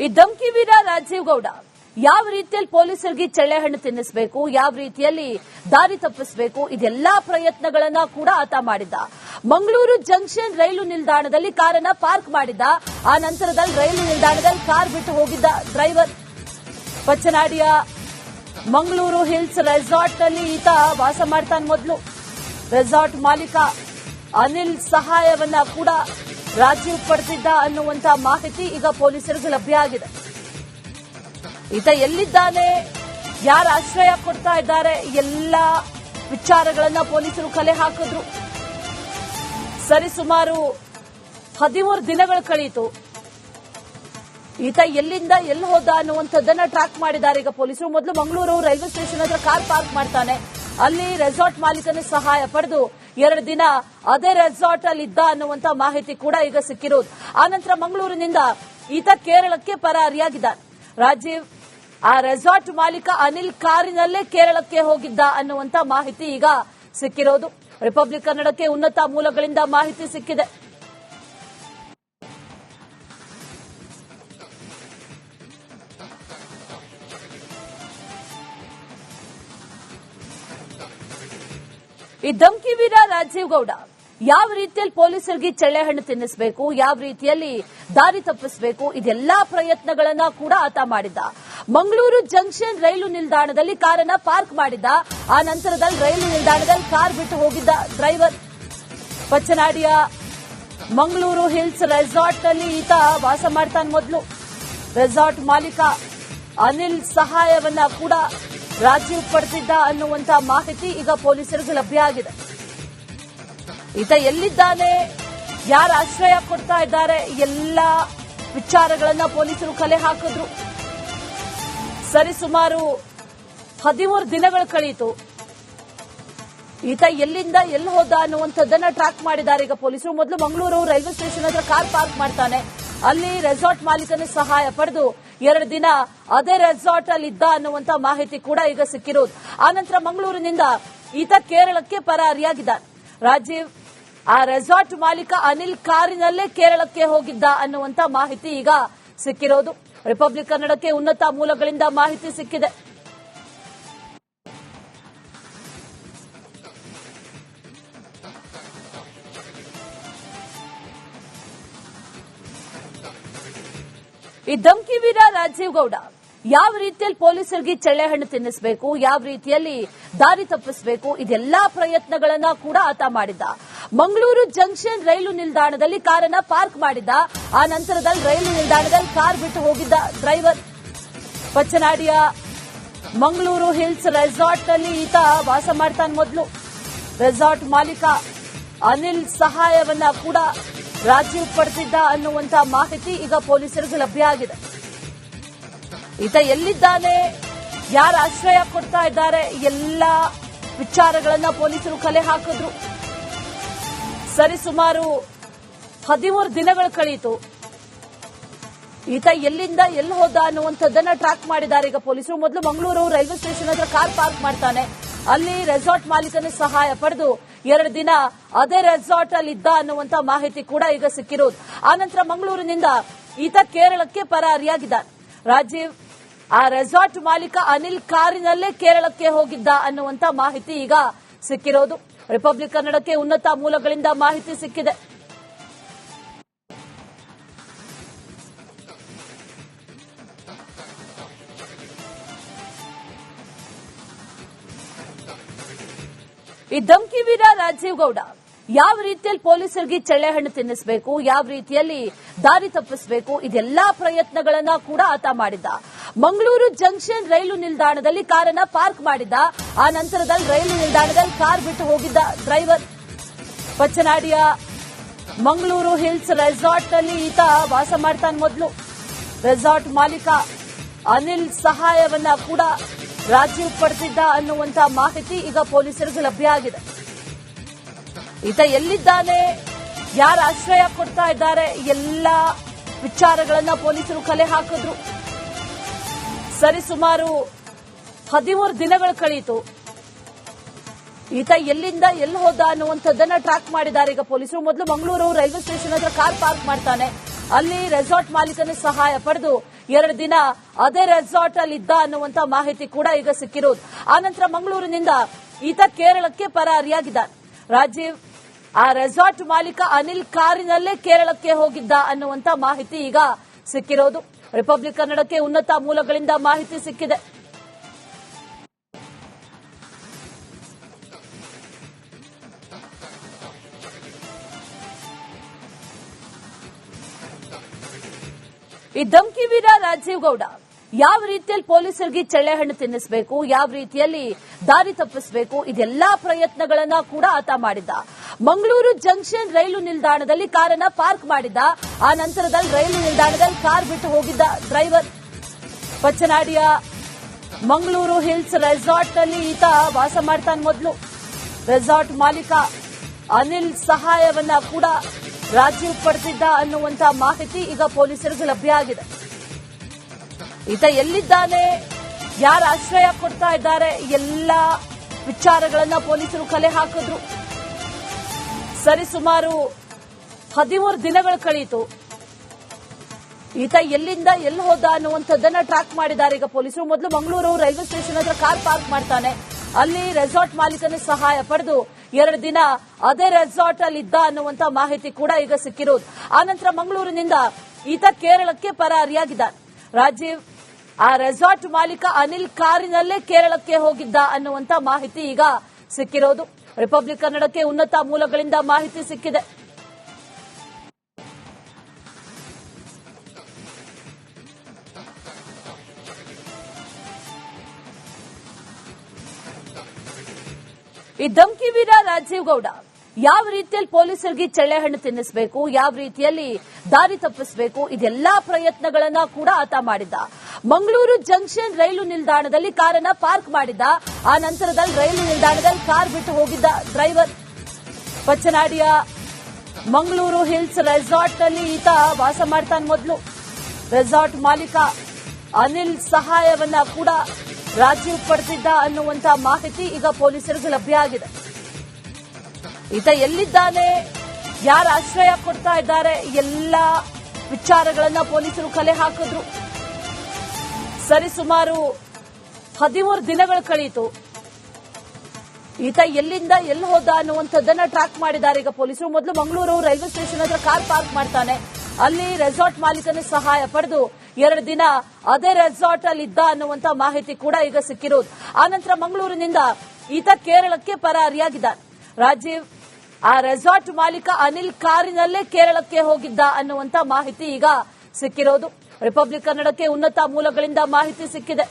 ಈ ಧಮ್ಕಿ ವೀರ ರಾಜೀವ್ ಗೌಡ ಯಾವ ರೀತಿಯಲ್ಲಿ ಪೊಲೀಸರಿಗೆ ಚಳ್ಳೆಹಣ್ಣು ತಿನ್ನಿಸಬೇಕು, ಯಾವ ರೀತಿಯಲ್ಲಿ ದಾರಿ ತಪ್ಪಿಸಬೇಕು, ಇದೆಲ್ಲಾ ಪ್ರಯತ್ನಗಳನ್ನ ಕೂಡ ಆತ ಮಾಡಿದ್ದ. ಮಂಗಳೂರು ಜಂಕ್ಷನ್ ರೈಲು ನಿಲ್ದಾಣದಲ್ಲಿ ಕಾರನ್ನ ಪಾರ್ಕ್ ಮಾಡಿದ್ದ. ಆ ನಂತರದಲ್ಲಿ ರೈಲು ನಿಲ್ದಾಣದಲ್ಲಿ ಕಾರ್ ಬಿಟ್ಟು ಹೋಗಿದ್ದ ಡ್ರೈವರ್. ಪಚ್ಚನಾಡಿಯ ಮಂಗಳೂರು ಹಿಲ್ಸ್ ರೆಸಾರ್ಟ್ ನಲ್ಲಿ ಈತ ವಾಸ ಮಾಡ್ತಾನೆ. ಮೊದಲು ರೆಸಾರ್ಟ್ ಮಾಲೀಕ ಅನಿಲ್ ಸಹಾಯವನ್ನ ಕೂಡ ರಾಜೀವ್ ಪಡೆದಿದ್ದ ಅನ್ನುವಂತ ಮಾಹಿತಿ ಈಗ ಪೊಲೀಸರಿಗೆ ಲಭ್ಯ ಆಗಿದೆ. ಈತ ಎಲ್ಲಿದ್ದಾನೆ, ಯಾರು ಆಶ್ರಯ ಕೊಡ್ತಾ ಇದ್ದಾರೆ, ಎಲ್ಲ ವಿಚಾರಗಳನ್ನ ಪೊಲೀಸರು ಕಲೆ ಹಾಕಿದ್ರು. ಸರಿಸುಮಾರು 13 ದಿನಗಳು ಕಳೆಯಿತು. ಈತ ಎಲ್ಲಿಂದ ಎಲ್ಲಿ ಹೋದ ಅನ್ನುವಂಥದ್ದನ್ನ ಟ್ರ್ಯಾಕ್ ಮಾಡಿದ್ದಾರೆ ಈಗ ಪೊಲೀಸರು. ಮೊದಲು ಮಂಗಳೂರು ರೈಲ್ವೆ ಸ್ಟೇಷನ್ ಹತ್ರ ಕಾರ್ ಪಾರ್ಕ್ ಮಾಡ್ತಾನೆ. ಅಲ್ಲಿ ರೆಸಾರ್ಟ್ ಮಾಲೀಕನ ಸಹಾಯ ಪಡೆದು 2 ದಿನ ಅದೇ ರೆಸಾರ್ಟ್ ಅಲ್ಲಿ ಇದ್ದ ಅನ್ನುವಂತ ಮಾಹಿತಿ ಕೂಡ ಈಗ ಸಿಕ್ಕಿರೋದು. ಆನಂತರ ಮಂಗಳೂರಿನಿಂದ ಈತ ಕೇರಳಕ್ಕೆ ಪರಾರಿಯಾಗಿದ್ದಾನೆ. ರಾಜೀವ್ ಆ ರೆಸಾರ್ಟ್ ಮಾಲೀಕ ಅನಿಲ್ ಕಾರಿನಲ್ಲೇ ಕೇರಳಕ್ಕೆ ಹೋಗಿದ್ದ ಅನ್ನುವಂತ ಮಾಹಿತಿ ಈಗ ಸಿಕ್ಕಿರೋದು. ರಿಪಬ್ಲಿಕ್ ಕನ್ನಡಕ್ಕೆ ಉನ್ನತ ಮೂಲಗಳಿಂದ ಮಾಹಿತಿ ಸಿಕ್ಕಿದೆ. ಈ ಧಮ್ಕಿ ವೀರ ರಾಜೀವ್ ಗೌಡ ಯಾವ ರೀತಿಯಲ್ಲಿ ಪೊಲೀಸರಿಗೆ ಚಳ್ಳೆಹಣ್ಣು ತಿನ್ನಿಸಬೇಕು, ಯಾವ ರೀತಿಯಲ್ಲಿ ದಾರಿ ತಪ್ಪಿಸಬೇಕು, ಇದೆಲ್ಲಾ ಪ್ರಯತ್ನಗಳನ್ನ ಕೂಡ ಆತ ಮಾಡಿದ್ದ. ಮಂಗಳೂರು ಜಂಕ್ಷನ್ ರೈಲು ನಿಲ್ದಾಣದಲ್ಲಿ ಕಾರನ್ನ ಪಾರ್ಕ್ ಮಾಡಿದ್ದ. ಆ ನಂತರದಲ್ಲಿ ರೈಲು ನಿಲ್ದಾಣದಲ್ಲಿ ಕಾರ್ ಬಿಟ್ಟು ಹೋಗಿದ್ದ ಡ್ರೈವರ್. ಪಚ್ಚನಾಡಿಯ ಮಂಗಳೂರು ಹಿಲ್ಸ್ ರೆಸಾರ್ಟ್ ನಲ್ಲಿ ಈತ ವಾಸ ಮಾಡ್ತಾನೆ. ಮೊದಲು ರೆಸಾರ್ಟ್ ಮಾಲೀಕ ಅನಿಲ್ ಸಹಾಯವನ್ನ ಕೂಡ ರಾಜೀವ್ ಪಡೆದಿದ್ದ ಅನ್ನುವಂತ ಮಾಹಿತಿ ಈಗ ಪೊಲೀಸರಿಗೆ ಲಭ್ಯ ಆಗಿದೆ. ಈತ ಎಲ್ಲಿದ್ದಾನೆ, ಯಾರು ಆಶ್ರಯ ಕೊಡ್ತಾ ಇದ್ದಾರೆ, ಎಲ್ಲ ವಿಚಾರಗಳನ್ನ ಪೊಲೀಸರು ಕಲೆ ಹಾಕಿದ್ರು. ಸರಿಸುಮಾರು 13 ದಿನಗಳು ಕಳೆಯಿತು. ಈತ ಎಲ್ಲಿಂದ ಎಲ್ಲಿ ಹೋದ ಅನ್ನುವಂಥದ್ದನ್ನ ಟ್ರ್ಯಾಕ್ ಮಾಡಿದ್ದಾರೆ ಈಗ ಪೊಲೀಸರು. ಮೊದಲು ಮಂಗಳೂರು ರೈಲ್ವೆ ಸ್ಟೇಷನ್ ಹತ್ರ ಕಾರ್ ಪಾರ್ಕ್ ಮಾಡ್ತಾನೆ. ಅಲ್ಲಿ ರೆಸಾರ್ಟ್ ಮಾಲೀಕನ ಸಹಾಯ ಪಡೆದು 2 ದಿನ ಅದೇ ರೆಸಾರ್ಟ್ ಅಲ್ಲಿ ಇದ್ದ ಅನ್ನುವಂತ ಮಾಹಿತಿ ಕೂಡ ಈಗ ಸಿಕ್ಕಿರೋದು. ಆನಂತರ ಮಂಗಳೂರಿನಿಂದ ಈತ ಕೇರಳಕ್ಕೆ ಪರಾರಿಯಾಗಿದ್ದಾನೆ. ರಾಜೀವ್ ಆ ರೆಸಾರ್ಟ್ ಮಾಲೀಕ ಅನಿಲ್ ಕಾರಿನಲ್ಲೇ ಕೇರಳಕ್ಕೆ ಹೋಗಿದ್ದ ಅನ್ನುವಂತ ಮಾಹಿತಿ ಈಗ ಸಿಕ್ಕಿರೋದು. ರಿಪಬ್ಲಿಕ್ ಕನ್ನಡಕ್ಕೆ ಉನ್ನತ ಮೂಲಗಳಿಂದ ಮಾಹಿತಿ ಸಿಕ್ಕಿದೆ. ಈ ಧಮ್ಕಿ ವೀರ ರಾಜೀವ್ ಗೌಡ ಯಾವ ರೀತಿಯಲ್ಲಿ ಪೊಲೀಸರಿಗೆ ಚಳ್ಳೆಹಣ್ಣು ತಿನ್ನಿಸಬೇಕು, ಯಾವ ರೀತಿಯಲ್ಲಿ ದಾರಿ ತಪ್ಪಿಸಬೇಕು, ಇದೆಲ್ಲಾ ಪ್ರಯತ್ನಗಳನ್ನ ಕೂಡ ಆತ ಮಾಡಿದ್ದ. ಮಂಗಳೂರು ಜಂಕ್ಷನ್ ರೈಲು ನಿಲ್ದಾಣದಲ್ಲಿ ಕಾರನ್ನ ಪಾರ್ಕ್ ಮಾಡಿದ್ದ. ಆ ನಂತರದಲ್ಲಿ ರೈಲು ನಿಲ್ದಾಣದಲ್ಲಿ ಕಾರ್ ಬಿಟ್ಟು ಹೋಗಿದ್ದ ಡ್ರೈವರ್. ಪಚ್ಚನಾಡಿಯ ಮಂಗಳೂರು ಹಿಲ್ಸ್ ರೆಸಾರ್ಟ್ ನಲ್ಲಿ ಈತ ವಾಸ ಮಾಡ್ತಾನೆ. ಮೊದಲು ರೆಸಾರ್ಟ್ ಮಾಲೀಕ ಅನಿಲ್ ಸಹಾಯವನ್ನ ಕೂಡ ರಾಜೀವ್ ಪಡೆದಿದ್ದ ಅನ್ನುವಂತ ಮಾಹಿತಿ ಈಗ ಪೊಲೀಸರಿಗೆ ಲಭ್ಯ ಆಗಿದೆ. ಈತ ಎಲ್ಲಿದ್ದಾನೆ, ಯಾರು ಆಶ್ರಯ ಕೊಡ್ತಾ ಇದ್ದಾರೆ, ಎಲ್ಲ ವಿಚಾರಗಳನ್ನ ಪೊಲೀಸರು ಕಲೆ ಹಾಕಿದ್ರು. ಸರಿಸುಮಾರು 13 ದಿನಗಳು ಕಳೆಯಿತು. ಈತ ಎಲ್ಲಿಂದ ಎಲ್ಲಿ ಹೋದ ಅನ್ನುವಂಥದ್ದನ್ನ ಟ್ರ್ಯಾಕ್ ಮಾಡಿದ್ದಾರೆ ಈಗ ಪೊಲೀಸರು. ಮೊದಲು ಮಂಗಳೂರು ರೈಲ್ವೆ ಸ್ಟೇಷನ್ ಹತ್ರ ಕಾರ್ ಪಾರ್ಕ್ ಮಾಡ್ತಾನೆ. ಅಲ್ಲಿ ರೆಸಾರ್ಟ್ ಮಾಲೀಕನ ಸಹಾಯ ಪಡೆದು 2 ದಿನ ಅದೇ ರೆಸಾರ್ಟ್ ಅಲ್ಲಿ ಇದ್ದ ಅನ್ನುವಂತ ಮಾಹಿತಿ ಕೂಡ ಈಗ ಸಿಕ್ಕಿರೋದು. ಆನಂತರ ಮಂಗಳೂರಿನಿಂದ ಈತ ಕೇರಳಕ್ಕೆ ಪರಾರಿಯಾಗಿದ್ದಾನೆ. ರಾಜೀವ್ ಆ ರೆಸಾರ್ಟ್ ಮಾಲೀಕ ಅನಿಲ್ ಕಾರಿನಲ್ಲೇ ಕೇರಳಕ್ಕೆ ಹೋಗಿದ್ದ ಅನ್ನುವಂತ ಮಾಹಿತಿ ಈಗ ಸಿಕ್ಕಿರೋದು. ರಿಪಬ್ಲಿಕ್ ಕನ್ನಡಕ್ಕೆ ಉನ್ನತ ಮೂಲಗಳಿಂದ ಮಾಹಿತಿ ಸಿಕ್ಕಿದೆ. ಈ ಧಮ್ಕಿ ವೀರ ರಾಜೀವ್ ಗೌಡ ಯಾವ ರೀತಿಯಲ್ಲಿ ಪೊಲೀಸರಿಗೆ ಚಳ್ಳೆಹಣ್ಣು ತಿನ್ನಿಸಬೇಕು, ಯಾವ ರೀತಿಯಲ್ಲಿ ದಾರಿ ತಪ್ಪಿಸಬೇಕು, ಇದೆಲ್ಲಾ ಪ್ರಯತ್ನಗಳನ್ನ ಕೂಡ ಆತ ಮಾಡಿದ್ದ. ಮಂಗಳೂರು ಜಂಕ್ಷನ್ ರೈಲು ನಿಲ್ದಾಣದಲ್ಲಿ ಕಾರನ್ನ ಪಾರ್ಕ್ ಮಾಡಿದ್ದ. ಆ ನಂತರದಲ್ಲಿ ರೈಲು ನಿಲ್ದಾಣದಲ್ಲಿ ಕಾರ್ ಬಿಟ್ಟು ಹೋಗಿದ್ದ ಡ್ರೈವರ್. ಪಚ್ಚನಾಡಿಯ ಮಂಗಳೂರು ಹಿಲ್ಸ್ ರೆಸಾರ್ಟ್ ನಲ್ಲಿ ಈತ ವಾಸ ಮಾಡ್ತಾನೆ. ಮೊದಲು ರೆಸಾರ್ಟ್ ಮಾಲೀಕ ಅನಿಲ್ ಸಹಾಯವನ್ನ ಕೂಡ ರಾಜೀವ್ ಪಡೆದಿದ್ದ ಅನ್ನುವಂತ ಮಾಹಿತಿ ಈಗ ಪೊಲೀಸರಿಗೆ ಲಭ್ಯ ಆಗಿದೆ. ಈತ ಎಲ್ಲಿದ್ದಾನೆ, ಯಾರು ಆಶ್ರಯ ಕೊಡ್ತಾ ಇದ್ದಾರೆ, ಎಲ್ಲ ವಿಚಾರಗಳನ್ನ ಪೊಲೀಸರು ಕಲೆ ಹಾಕಿದ್ರು. ಸರಿಸುಮಾರು 13 ದಿನಗಳು ಕಳೆಯಿತು. ಈತ ಎಲ್ಲಿಂದ ಎಲ್ಲಿ ಹೋದ ಅನ್ನುವಂಥದ್ದನ್ನ ಟ್ರ್ಯಾಕ್ ಮಾಡಿದ್ದಾರೆ ಈಗ ಪೊಲೀಸರು. ಮೊದಲು ಮಂಗಳೂರು ರೈಲ್ವೆ ಸ್ಟೇಷನ್ ಹತ್ರ ಕಾರ್ ಪಾರ್ಕ್ ಮಾಡ್ತಾನೆ. ಅಲ್ಲಿ ರೆಸಾರ್ಟ್ ಮಾಲೀಕನ ಸಹಾಯ ಪಡೆದು 2 ದಿನ ಅದೇ ರೆಸಾರ್ಟ್ ಅಲ್ಲಿ ಇದ್ದ ಅನ್ನುವಂತ ಮಾಹಿತಿ ಕೂಡ ಈಗ ಸಿಕ್ಕಿರೋದು. ಆನಂತರ ಮಂಗಳೂರಿನಿಂದ ಈತ ಕೇರಳಕ್ಕೆ ಪರಾರಿಯಾಗಿದ್ದಾನೆ. ರಾಜೀವ್ ಆ ರೆಸಾರ್ಟ್ ಮಾಲೀಕ ಅನಿಲ್ ಕಾರಿನಲ್ಲೇ ಕೇರಳಕ್ಕೆ ಹೋಗಿದ್ದ ಅನ್ನುವಂತ ಮಾಹಿತಿ ಈಗ ಸಿಕ್ಕಿರೋದು. ರಿಪಬ್ಲಿಕ್ ಕನ್ನಡಕ್ಕೆ ಉನ್ನತ ಮೂಲಗಳಿಂದ ಮಾಹಿತಿ ಸಿಕ್ಕಿದೆ. ಈ ಧಮ್ಕಿ ವೀರ ರಾಜೀವ್ ಗೌಡ ಯಾವ ರೀತಿಯಲ್ಲಿ ಪೊಲೀಸರಿಗೆ ಚಳ್ಳೆಹಣ್ಣು ತಿನ್ನಿಸಬೇಕು, ಯಾವ ರೀತಿಯಲ್ಲಿ ದಾರಿ ತಪ್ಪಿಸಬೇಕು, ಇದೆಲ್ಲಾ ಪ್ರಯತ್ನಗಳನ್ನ ಕೂಡ ಆತ ಮಾಡಿದ್ದ. ಮಂಗಳೂರು ಜಂಕ್ಷನ್ ರೈಲು ನಿಲ್ದಾಣದಲ್ಲಿ ಕಾರನ್ನ ಪಾರ್ಕ್ ಮಾಡಿದ್ದ. ಆ ನಂತರದಲ್ಲಿ ರೈಲು ನಿಲ್ದಾಣದಲ್ಲಿ ಕಾರ್ ಬಿಟ್ಟು ಹೋಗಿದ್ದ ಡ್ರೈವರ್. ಪಚ್ಚನಾಡಿಯ ಮಂಗಳೂರು ಹಿಲ್ಸ್ ರೆಸಾರ್ಟ್ ನಲ್ಲಿ ಈತ ವಾಸ ಮಾಡ್ತಾನೆ. ಮೊದಲು ರೆಸಾರ್ಟ್ ಮಾಲೀಕ ಅನಿಲ್ ಸಹಾಯವನ್ನ ಕೂಡ ರಾಜೀವ್ ಪಡೆದಿದ್ದ ಅನ್ನುವಂತ ಮಾಹಿತಿ ಈಗ ಪೊಲೀಸರಿಗೆ ಲಭ್ಯ ಆಗಿದೆ. ಈತ ಎಲ್ಲಿದ್ದಾನೆ, ಯಾರ ಆಶ್ರಯ ಕೊಡ್ತಾ ಇದ್ದಾರೆ, ಎಲ್ಲ ವಿಚಾರಗಳನ್ನ ಪೊಲೀಸರು ಕಲೆ ಹಾಕಿದ್ರು. ಸರಿಸುಮಾರು 13 ದಿನಗಳು ಕಳೆಯಿತು. ಈತ ಎಲ್ಲಿಂದ ಎಲ್ಲಿ ಹೋದ ಅನ್ನುವಂಥದ್ದನ್ನ ಟ್ರ್ಯಾಕ್ ಮಾಡಿದ್ದಾರೆ ಈಗ ಪೊಲೀಸರು. ಮೊದಲು ಮಂಗಳೂರು ರೈಲ್ವೆ ಸ್ಟೇಷನ್ ಹತ್ರ ಕಾರ್ ಪಾರ್ಕ್ ಮಾಡ್ತಾನೆ. ಅಲ್ಲಿ ರೆಸಾರ್ಟ್ ಮಾಲೀಕನ ಸಹಾಯ ಪಡೆದು 2 ದಿನ ಅದೇ ರೆಸಾರ್ಟ್ ಅಲ್ಲಿ ಇದ್ದ ಅನ್ನುವಂತ ಮಾಹಿತಿ ಕೂಡ ಈಗ ಸಿಕ್ಕಿರೋದು. ಆನಂತರ ಮಂಗಳೂರಿನಿಂದ ಈತ ಕೇರಳಕ್ಕೆ ಪರಾರಿಯಾಗಿದ್ದಾನೆ. ರಾಜೀವ್ ಆ ರೆಸಾರ್ಟ್ ಮಾಲೀಕ ಅನಿಲ್ ಕಾರಿನಲ್ಲೇ ಕೇರಳಕ್ಕೆ ಹೋಗಿದ್ದ ಅನ್ನುವಂತ ಮಾಹಿತಿ ಈಗ ಸಿಕ್ಕಿರೋದು. ರಿಪಬ್ಲಿಕ್ ಕನ್ನಡಕ್ಕೆ ಉನ್ನತ ಮೂಲಗಳಿಂದ ಮಾಹಿತಿ ಸಿಕ್ಕಿದೆ. ಈ ಧಮ್ಕಿ ವೀರ ರಾಜೀವ್ ಗೌಡ ಯಾವ ರೀತಿಯಲ್ಲಿ ಪೊಲೀಸರಿಗೆ ಚಳ್ಳೆಹಣ್ಣು ತಿನ್ನಿಸಬೇಕು, ಯಾವ ರೀತಿಯಲ್ಲಿ ದಾರಿ ತಪ್ಪಿಸಬೇಕು, ಇದೆಲ್ಲಾ ಪ್ರಯತ್ನಗಳನ್ನ ಕೂಡ ಆತ ಮಾಡಿದ್ದ. ಮಂಗಳೂರು ಜಂಕ್ಷನ್ ರೈಲು ನಿಲ್ದಾಣದಲ್ಲಿ ಕಾರನ್ನ ಪಾರ್ಕ್ ಮಾಡಿದ್ದ. ಆ ನಂತರದಲ್ಲಿ ರೈಲು ನಿಲ್ದಾಣದಲ್ಲಿ ಕಾರ್ ಬಿಟ್ಟು ಹೋಗಿದ್ದ ಡ್ರೈವರ್. ಪಚ್ಚನಾಡಿಯ ಮಂಗಳೂರು ಹಿಲ್ಸ್ ರೆಸಾರ್ಟ್ ನಲ್ಲಿ ಈತ ವಾಸ ಮಾಡ್ತಾನೆ. ಮೊದಲು ರೆಸಾರ್ಟ್ ಮಾಲೀಕ ಅನಿಲ್ ಸಹಾಯವನ್ನ ಕೂಡ ರಾಜೀವ್ ಪಡೆದಿದ್ದ ಅನ್ನುವಂತ ಮಾಹಿತಿ ಈಗ ಪೊಲೀಸರಿಗೆ ಲಭ್ಯ ಆಗಿದೆ. ಈತ ಎಲ್ಲಿದ್ದಾನೆ, ಯಾರ ಆಶ್ರಯ ಕೊಡ್ತಾ ಇದ್ದಾರೆ, ಎಲ್ಲ ವಿಚಾರಗಳನ್ನ ಪೊಲೀಸರು ಕಲೆ ಹಾಕಿದ್ರು. ಸರಿಸುಮಾರು 13 ದಿನಗಳು ಕಳೆಯಿತು. ಈತ ಎಲ್ಲಿಂದ ಎಲ್ಲಿ ಹೋದ ಅನ್ನುವಂಥದ್ದನ್ನ ಟ್ರ್ಯಾಕ್ ಮಾಡಿದ್ದಾರೆ ಈಗ ಪೊಲೀಸರು. ಮೊದಲು ಮಂಗಳೂರು ರೈಲ್ವೆ ಸ್ಟೇಷನ್ ಹತ್ರ ಕಾರ್ ಪಾರ್ಕ್ ಮಾಡ್ತಾನೆ. ಅಲ್ಲಿ ರೆಸಾರ್ಟ್ ಮಾಲೀಕನ ಸಹಾಯ ಪಡೆದು 2 ದಿನ ಅದೇ ರೆಸಾರ್ಟ್ ಅಲ್ಲಿ ಇದ್ದ ಅನ್ನುವಂತ ಮಾಹಿತಿ ಕೂಡ ಈಗ ಸಿಕ್ಕಿರೋದು. ಆನಂತರ ಮಂಗಳೂರಿನಿಂದ ಈತ ಕೇರಳಕ್ಕೆ ಪರಾರಿಯಾಗಿದ್ದಾನೆ. ರಾಜೀವ್ ಆ ರೆಸಾರ್ಟ್ ಮಾಲೀಕ ಅನಿಲ್ ಕಾರಿನಲ್ಲೇ ಕೇರಳಕ್ಕೆ ಹೋಗಿದ್ದ ಅನ್ನುವಂತ ಮಾಹಿತಿ ಈಗ ಸಿಕ್ಕಿರೋದು. ರಿಪಬ್ಲಿಕ್ ಕನ್ನಡಕ್ಕೆ ಉನ್ನತ ಮೂಲಗಳಿಂದ ಮಾಹಿತಿ ಸಿಕ್ಕಿದೆ.